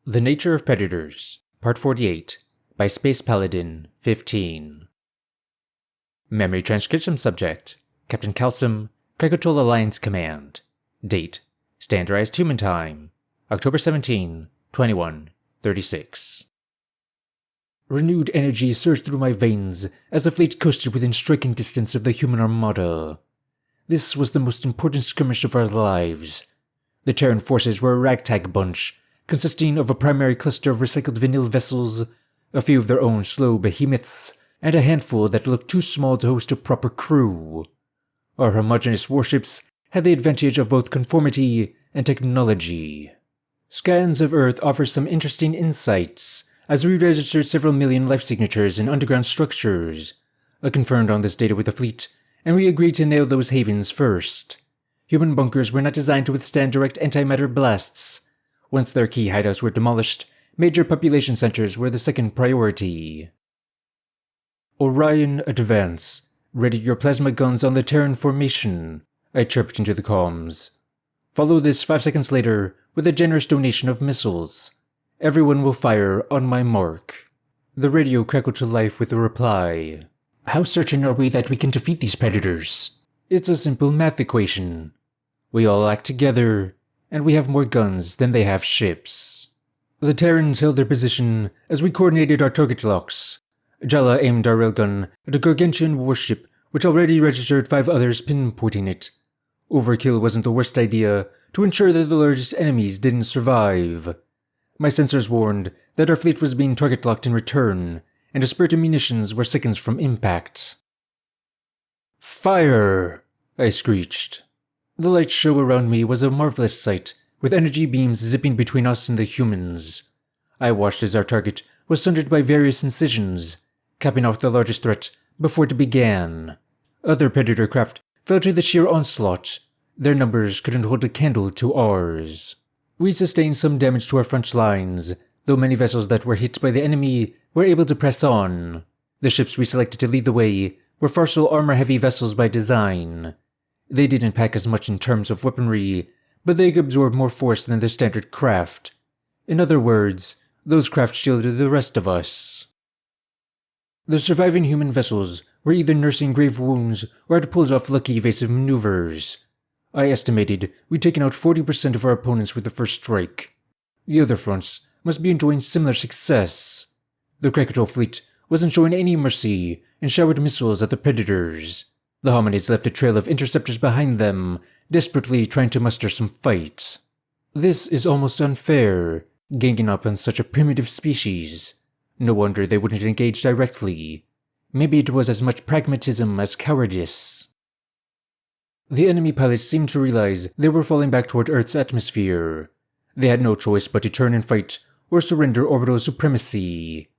The Nature of Predators, Part 48, by Space Paladin 15. Memory Transcription Subject, Captain Calsum, Krakatoa Alliance Command. Date, Standardized Human Time, October 17, 2136. Renewed energy surged through my veins as the fleet coasted within striking distance of the human armada. This was the most important skirmish of our lives. The Terran forces were a ragtag bunch, consisting of a primary cluster of recycled vanille vessels, a few of their own slow behemoths, and a handful that looked too small to host a proper crew. Our homogeneous warships had the advantage of both conformity and technology. Scans of Earth offer some interesting insights, as we registered several million life signatures in underground structures. I confirmed on this data with the fleet, and we agreed to nail those havens first. Human bunkers were not designed to withstand direct antimatter blasts. Once their key hideouts were demolished, major population centers were the second priority. Orion, advance. Ready your plasma guns on the Terran formation, I chirped into the comms. Follow this 5 seconds later with a generous donation of missiles. Everyone will fire on my mark. The radio crackled to life with a reply. How certain are we that we can defeat these predators? It's a simple math equation. We all act together, and we have more guns than they have ships. The Terrans held their position as we coordinated our target locks. Jala aimed our railgun at a gargantuan warship which already registered 5 others pinpointing it. Overkill wasn't the worst idea to ensure that the largest enemies didn't survive. My sensors warned that our fleet was being target locked in return, and a spurt of munitions were seconds from impact. Fire! I screeched. The light show around me was a marvelous sight, with energy beams zipping between us and the humans. I watched as our target was sundered by various incisions, capping off the largest threat before it began. Other Predator craft fell to the sheer onslaught. Their numbers couldn't hold a candle to ours. We sustained some damage to our front lines, though many vessels that were hit by the enemy were able to press on. The ships we selected to lead the way were Farsal armor-heavy vessels by design. They didn't pack as much in terms of weaponry, but they could absorb more force than the standard craft. In other words, those craft shielded the rest of us. The surviving human vessels were either nursing grave wounds or had pulled off lucky evasive maneuvers. I estimated we'd taken out 40% of our opponents with the first strike. The other fronts must be enjoying similar success. The Krakatoa fleet wasn't showing any mercy and showered missiles at the Predators. The hominids left a trail of interceptors behind them, desperately trying to muster some fight. This is almost unfair, ganging up on such a primitive species. No wonder they wouldn't engage directly. Maybe it was as much pragmatism as cowardice. The enemy pilots seemed to realize they were falling back toward Earth's atmosphere. They had no choice but to turn and fight or surrender orbital supremacy.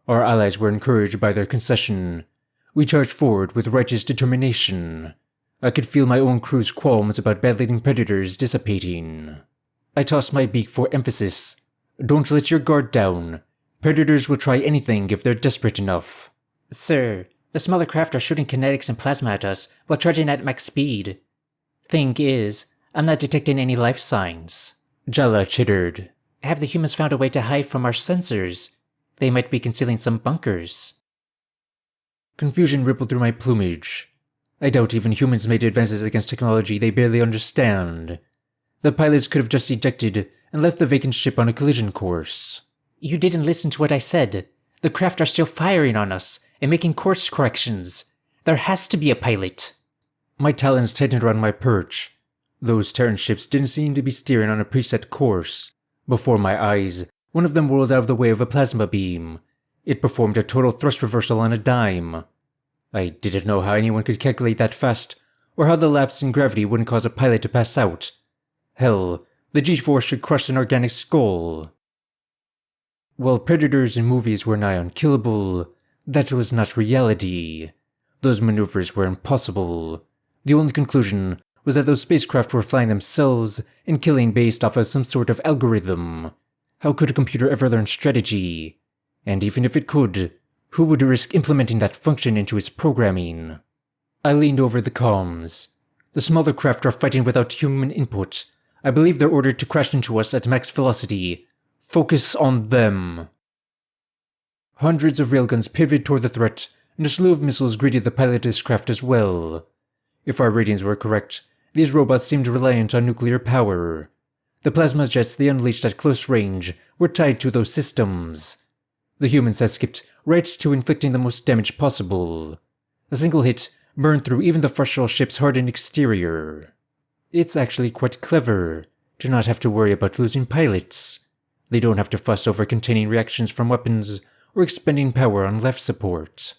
Our allies were encouraged by their concession. We charged forward with righteous determination. I could feel my own crew's qualms about bad-leading Predators dissipating. I tossed my beak for emphasis. Don't let your guard down. Predators will try anything if they're desperate enough. Sir, the smaller craft are shooting kinetics and plasma at us while charging at max speed. Thing is, I'm not detecting any life signs. Jala chittered. Have the humans found a way to hide from our sensors? They might be concealing some bunkers. Confusion rippled through my plumage. I doubt even humans made advances against technology they barely understand. The pilots could have just ejected and left the vacant ship on a collision course. You didn't listen to what I said. The craft are still firing on us and making course corrections. There has to be a pilot. My talons tightened around my perch. Those Terran ships didn't seem to be steering on a preset course. Before my eyes, one of them whirled out of the way of a plasma beam. It performed a total thrust reversal on a dime. I didn't know how anyone could calculate that fast, or how the lapse in gravity wouldn't cause a pilot to pass out. Hell, the G-force should crush an organic skull. While Predators in movies were nigh unkillable, that was not reality. Those maneuvers were impossible. The only conclusion was that those spacecraft were flying themselves and killing based off of some sort of algorithm. How could a computer ever learn strategy? And even if it could, who would risk implementing that function into its programming? I leaned over the comms. The smaller craft are fighting without human input. I believe they're ordered to crash into us at max velocity. Focus on them. Hundreds of railguns pivoted toward the threat, and a slew of missiles greeted the pilotless craft as well. If our readings were correct, these robots seemed reliant on nuclear power. The plasma jets they unleashed at close range were tied to those systems. The humans had skipped right to inflicting the most damage possible. A single hit burned through even the fragile ship's hardened exterior. It's actually quite clever to not have to worry about losing pilots. They don't have to fuss over containing reactions from weapons or expending power on life support.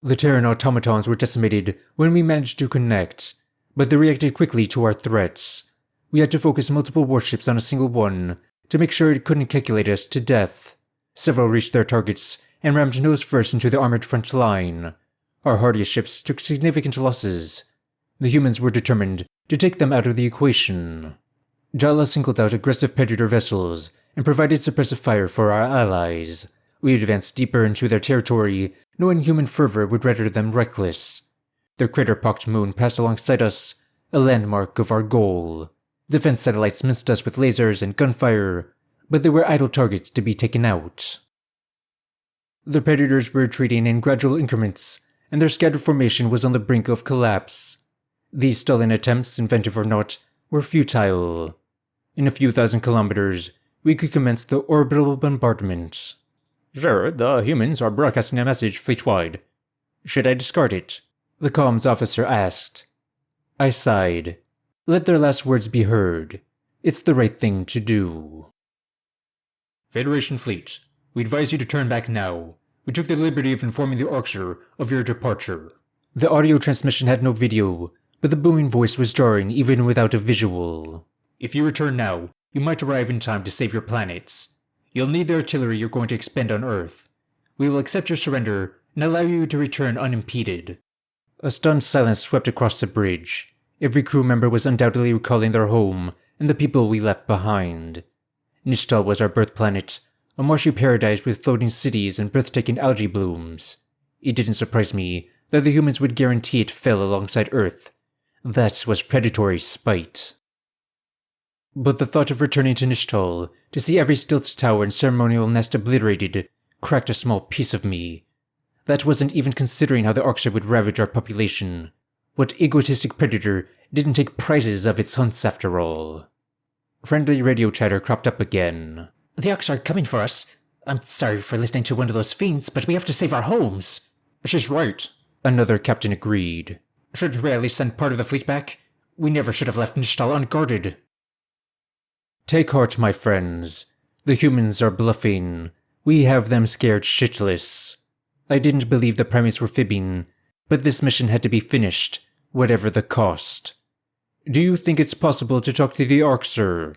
The Terran automatons were decimated when we managed to connect, but they reacted quickly to our threats. We had to focus multiple warships on a single one to make sure it couldn't calculate us to death. Several reached their targets and rammed nose first into the armored front line. Our hardiest ships took significant losses. The humans were determined to take them out of the equation. Jala singled out aggressive predator vessels and provided suppressive fire for our allies. We advanced deeper into their territory, knowing human fervor would render them reckless. Their crater-pocked moon passed alongside us, a landmark of our goal. Defense satellites missed us with lasers and gunfire, but they were idle targets to be taken out. The predators were retreating in gradual increments, and their scattered formation was on the brink of collapse. These stolen attempts, inventive or not, were futile. In a few thousand kilometers, we could commence the orbital bombardment. Sir, the humans are broadcasting a message fleet-wide. Should I discard it? The comms officer asked. I sighed. Let their last words be heard. It's the right thing to do. Federation fleet, we advise you to turn back now. We took the liberty of informing the Arxer of your departure. The audio transmission had no video, but the booming voice was jarring even without a visual. If you return now, you might arrive in time to save your planets. You'll need the artillery you're going to expend on Earth. We will accept your surrender and allow you to return unimpeded. A stunned silence swept across the bridge. Every crew member was undoubtedly recalling their home and the people we left behind. Nishtal was our birth planet, a marshy paradise with floating cities and breathtaking algae blooms. It didn't surprise me that the humans would guarantee it fell alongside Earth. That was predatory spite. But the thought of returning to Nishtal, to see every stilt tower and ceremonial nest obliterated, cracked a small piece of me. That wasn't even considering how the Arxer would ravage our population. What egotistic predator didn't take prizes of its hunts after all? Friendly radio chatter cropped up again. The Arxer are coming for us. I'm sorry for listening to one of those fiends, but we have to save our homes. She's right. Another captain agreed. Shouldn't we at least send part of the fleet back? We never should have left Nishtal unguarded. Take heart, my friends. The humans are bluffing. We have them scared shitless. I didn't believe the primates were fibbing, but this mission had to be finished, whatever the cost. Do you think it's possible to talk to the Arxer?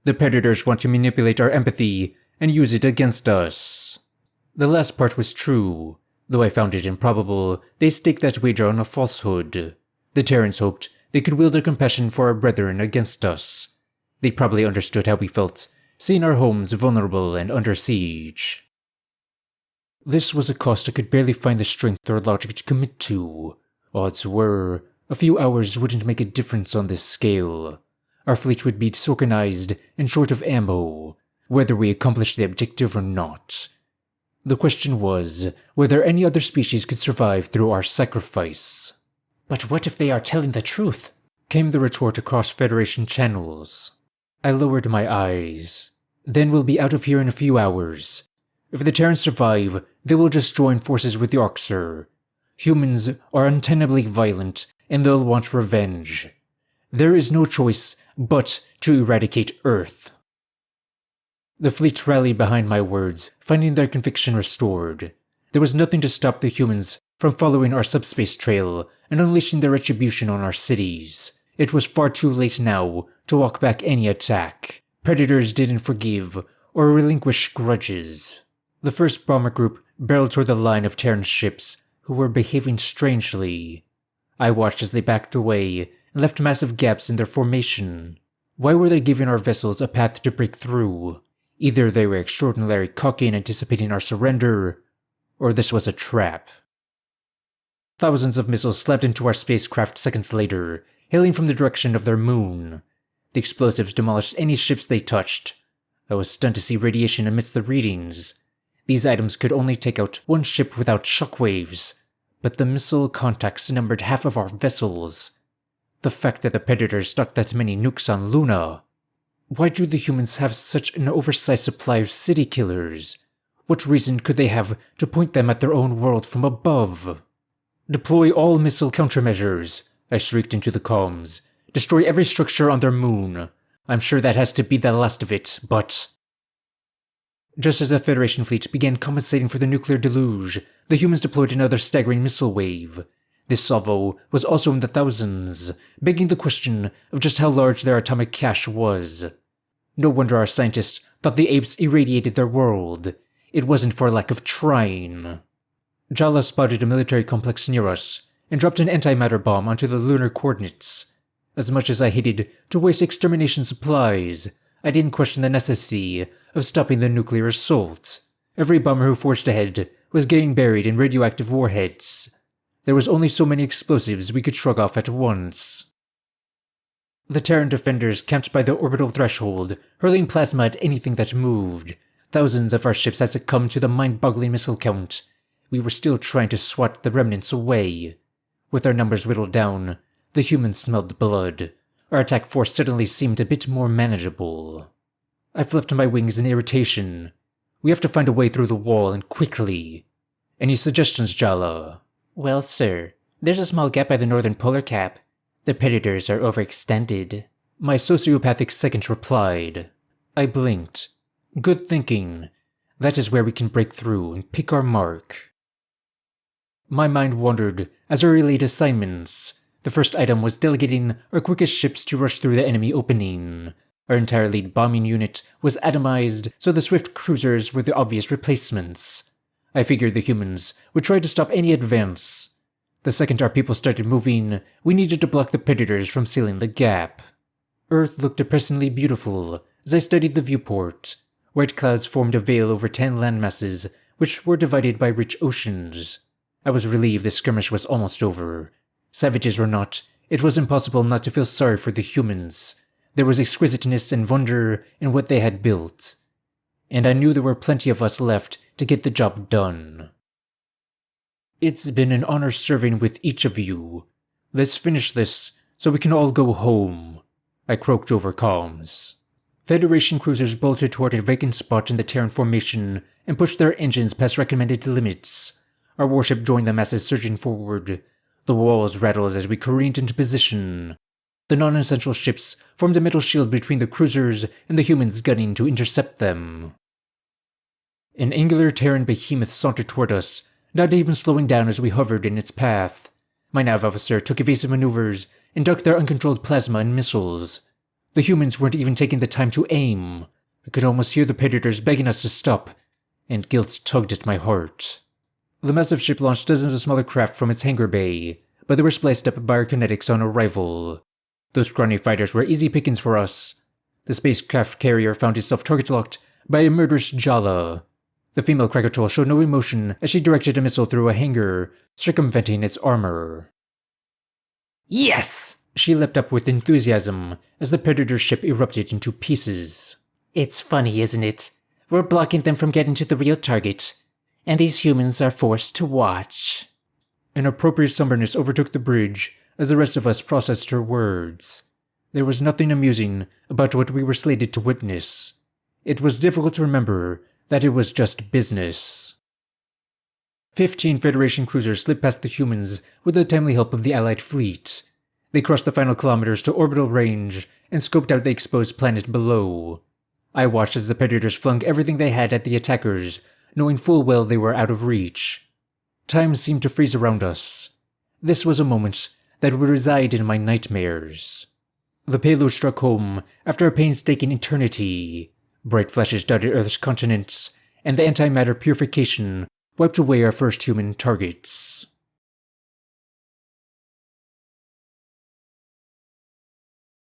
The predators want to manipulate our empathy and use it against us. The last part was true. Though I found it improbable, they staked that wager on a falsehood. The Terrans hoped they could wield their compassion for our brethren against us. They probably understood how we felt, seeing our homes vulnerable and under siege. This was a cost I could barely find the strength or logic to commit to. Odds were, a few hours wouldn't make a difference on this scale. Our fleet would be disorganized and short of ammo, whether we accomplished the objective or not. The question was whether any other species could survive through our sacrifice. But what if they are telling the truth? Came the retort across Federation channels. I lowered my eyes. Then we'll be out of here in a few hours. If the Terrans survive, they will just join forces with the Arxer. Humans are untenably violent, and they'll want revenge. There is no choice but to eradicate Earth. The fleet rallied behind my words, finding their conviction restored. There was nothing to stop the humans from following our subspace trail and unleashing their retribution on our cities. It was far too late now to walk back any attack. Predators didn't forgive or relinquish grudges. The first bomber group barreled toward the line of Terran ships who were behaving strangely. I watched as they backed away and left massive gaps in their formation. Why were they giving our vessels a path to break through? Either they were extraordinarily cocky and anticipating our surrender, or this was a trap. Thousands of missiles slapped into our spacecraft seconds later, hailing from the direction of their moon. The explosives demolished any ships they touched. I was stunned to see radiation amidst the readings. These items could only take out one ship without shockwaves, but the missile contacts numbered half of our vessels. The fact that the Predators stocked that many nukes on Luna. Why do the humans have such an oversized supply of city killers? What reason could they have to point them at their own world from above? Deploy all missile countermeasures, I shrieked into the comms. Destroy every structure on their moon. I'm sure that has to be the last of it, but... Just as the Federation fleet began compensating for the nuclear deluge, the humans deployed another staggering missile wave. This salvo was also in the thousands, begging the question of just how large their atomic cache was. No wonder our scientists thought the apes irradiated their world. It wasn't for lack of trying. Jala spotted a military complex near us and dropped an antimatter bomb onto the lunar coordinates. As much as I hated to waste extermination supplies, I didn't question the necessity of stopping the nuclear assault. Every bomber who forged ahead was getting buried in radioactive warheads. There was only so many explosives we could shrug off at once. The Terran defenders camped by the orbital threshold, hurling plasma at anything that moved. Thousands of our ships had succumbed to the mind-boggling missile count. We were still trying to swat the remnants away. With our numbers whittled down, the humans smelled blood. Our attack force suddenly seemed a bit more manageable. I flipped my wings in irritation. We have to find a way through the wall, and quickly. Any suggestions, Jala? Well, sir, there's a small gap by the northern polar cap. The Predators are overextended. My sociopathic second replied. I blinked. Good thinking. That is where we can break through and pick our mark. My mind wandered as I relayed assignments. The first item was delegating our quickest ships to rush through the enemy opening. Our entire lead bombing unit was atomized, so the swift cruisers were the obvious replacements. I figured the humans would try to stop any advance. The second our people started moving, we needed to block the Predators from sealing the gap. Earth looked depressingly beautiful as I studied the viewport. White clouds formed a veil over 10 landmasses, which were divided by rich oceans. I was relieved the skirmish was almost over. Savages or not, it was impossible not to feel sorry for the humans. There was exquisiteness and wonder in what they had built. And I knew there were plenty of us left to get the job done. It's been an honor serving with each of you. Let's finish this so we can all go home, I croaked over comms. Federation cruisers bolted toward a vacant spot in the Terran formation and pushed their engines past recommended limits. Our warship joined them as it surging forward. The walls rattled as we careened into position. The non-essential ships formed a metal shield between the cruisers and the humans gunning to intercept them. An angular Terran behemoth sauntered toward us, not even slowing down as we hovered in its path. My nav officer took evasive maneuvers and ducked their uncontrolled plasma and missiles. The humans weren't even taking the time to aim. I could almost hear the Predators begging us to stop, and guilt tugged at my heart. The massive ship launched dozens of smaller craft from its hangar bay, but they were spliced up by our kinetics on arrival. Those scrawny fighters were easy pickings for us. The spacecraft carrier found itself target-locked by a murderous Jala. The female Krakatoa showed no emotion as she directed a missile through a hangar, circumventing its armor. Yes! She leapt up with enthusiasm as the Predator ship erupted into pieces. It's funny, isn't it? We're blocking them from getting to the real target, and these humans are forced to watch. An appropriate somberness overtook the bridge as the rest of us processed her words. There was nothing amusing about what we were slated to witness. It was difficult to remember that it was just business. 15 Federation cruisers slipped past the humans with the timely help of the Allied fleet. They crossed the final kilometers to orbital range and scoped out the exposed planet below. I watched as the Predators flung everything they had at the attackers, knowing full well they were out of reach. Time seemed to freeze around us. This was a moment that would reside in my nightmares. The payload struck home after a painstaking eternity. Bright flashes dotted Earth's continents, and the antimatter purification wiped away our first human targets.